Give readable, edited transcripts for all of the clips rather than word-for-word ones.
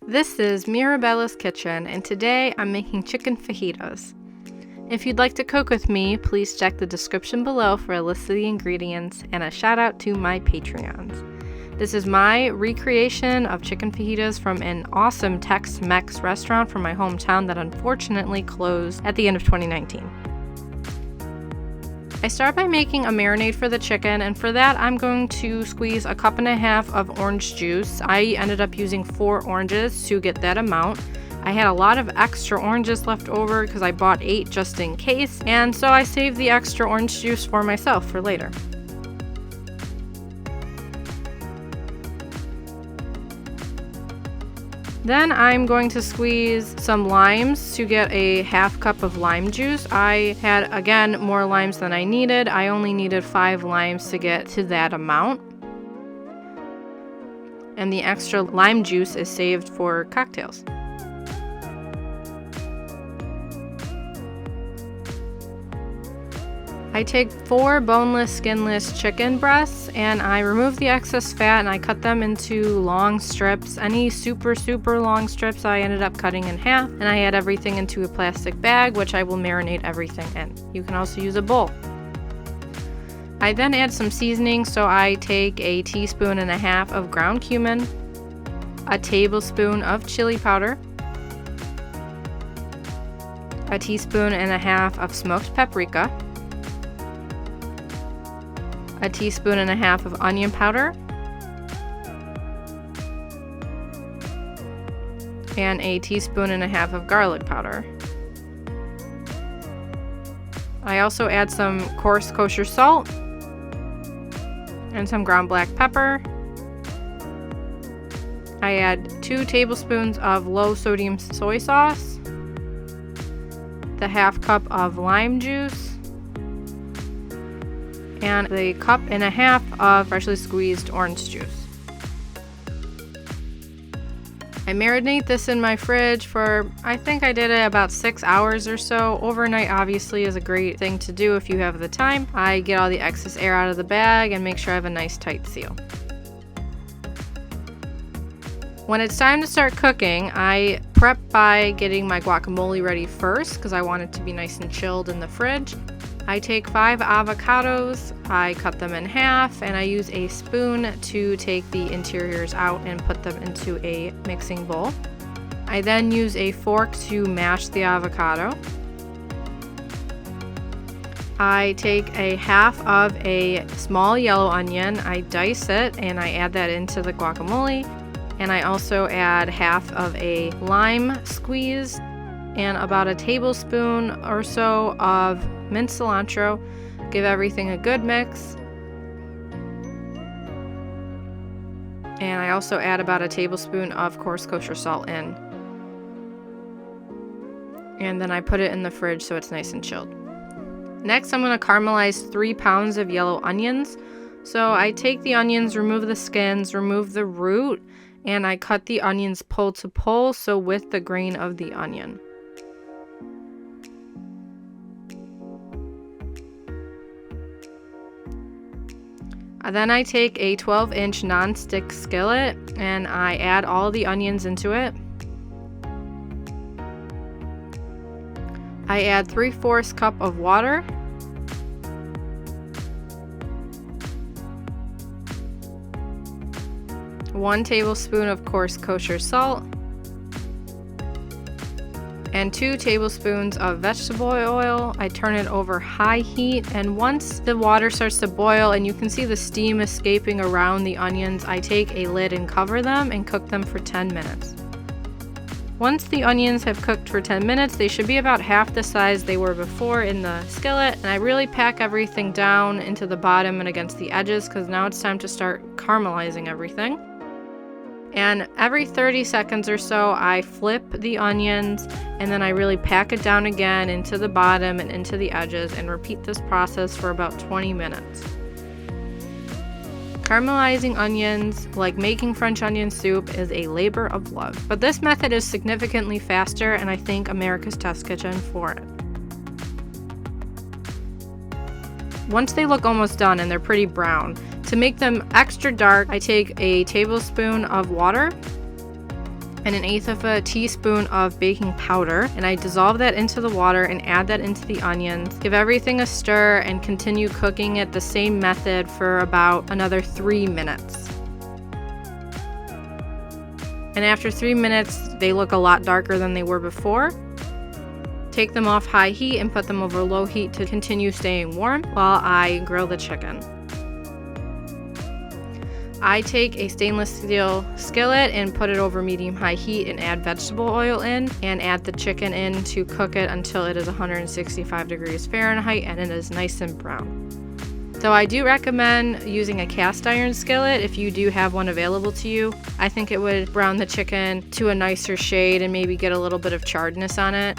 This is Mirabella's Kitchen, and today I'm making chicken fajitas. If you'd like to cook with me, please check the description below for a list of the ingredients and a shout out to my Patreons. This is my recreation of chicken fajitas from an awesome Tex-Mex restaurant from my hometown that unfortunately closed at the end of 2019. I start by making a marinade for the chicken, and for that I'm going to squeeze 1.5 cups of orange juice. I ended up using 4 oranges to get that amount. I had a lot of extra oranges left over because I bought 8 just in case, and so I saved the extra orange juice for myself for later. Then I'm going to squeeze some limes to get a 1/2 cup of lime juice. I had, again, more limes than I needed. I only needed 5 limes to get to that amount. And the extra lime juice is saved for cocktails. I take 4 boneless, skinless chicken breasts and I remove the excess fat and I cut them into long strips. Any super long strips I ended up cutting in half, and I add everything into a plastic bag, which I will marinate everything in. You can also use a bowl. I then add some seasoning, so I take 1.5 teaspoons of ground cumin, 1 tablespoon of chili powder, 1.5 teaspoons of smoked paprika, 1.5 teaspoons of onion powder, and 1.5 teaspoons of garlic powder. I also add some coarse kosher salt and some ground black pepper. I add 2 tablespoons of low sodium soy sauce, the 1/2 cup of lime juice, and the 1.5 cups of freshly squeezed orange juice. I marinate this in my fridge for, I think I did it about 6 hours or so. Overnight obviously is a great thing to do if you have the time. I get all the excess air out of the bag and make sure I have a nice tight seal. When it's time to start cooking, I prep by getting my guacamole ready first because I want it to be nice and chilled in the fridge. I take 5 avocados, I cut them in half, and I use a spoon to take the interiors out and put them into a mixing bowl. I then use a fork to mash the avocado. I take 1/2 of a small yellow onion, I dice it, and I add that into the guacamole. And I also add 1/2 of a lime squeeze and about 1 tablespoon or so of minced cilantro. Give everything a good mix. And I also add about 1 tablespoon of coarse kosher salt in. And then I put it in the fridge so it's nice and chilled. Next, I'm going to caramelize 3 pounds of yellow onions. So I take the onions, remove the skins, remove the root, and I cut the onions pole to pole, so with the grain of the onion. Then I take a 12-inch non-stick skillet and I add all the onions into it. I add 3/4 cup of water. One tablespoon of coarse kosher salt. And 2 tablespoons of vegetable oil. I turn it over high heat, and once the water starts to boil and you can see the steam escaping around the onions, I take a lid and cover them and cook them for 10 minutes. Once the onions have cooked for 10 minutes, they should be about half the size they were before in the skillet, and I really pack everything down into the bottom and against the edges because now it's time to start caramelizing everything. And every 30 seconds or so, I flip the onions and then I really pack it down again into the bottom and into the edges and repeat this process for about 20 minutes. Caramelizing onions, like making French onion soup, is a labor of love. But this method is significantly faster, and I thank America's Test Kitchen for it. Once they look almost done and they're pretty brown, to make them extra dark, I take a tablespoon of water and 1/8 of a teaspoon of baking powder, and I dissolve that into the water and add that into the onions. Give everything a stir and continue cooking it the same method for about another 3 minutes. And after 3 minutes, they look a lot darker than they were before. Take them off high heat and put them over low heat to continue staying warm while I grill the chicken. I take a stainless steel skillet and put it over medium-high heat and add vegetable oil in and add the chicken in to cook it until it is 165 degrees Fahrenheit and it is nice and brown. So I do recommend using a cast iron skillet if you do have one available to you. I think it would brown the chicken to a nicer shade and maybe get a little bit of charredness on it.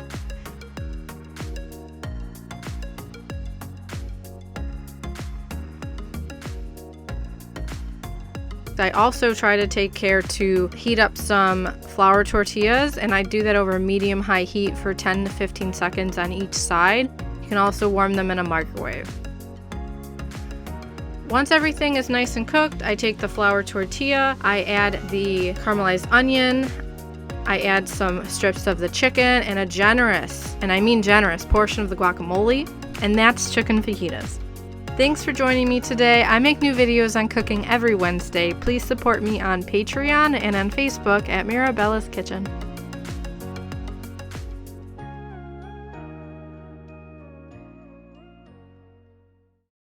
I also try to take care to heat up some flour tortillas, and I do that over medium-high heat for 10 to 15 seconds on each side. You can also warm them in a microwave. Once everything is nice and cooked, I take the flour tortilla, I add the caramelized onion, I add some strips of the chicken, and a generous, and I mean generous, portion of the guacamole, and that's chicken fajitas. Thanks for joining me today. I make new videos on cooking every Wednesday. Please support me on Patreon and on Facebook at Mirabella's Kitchen.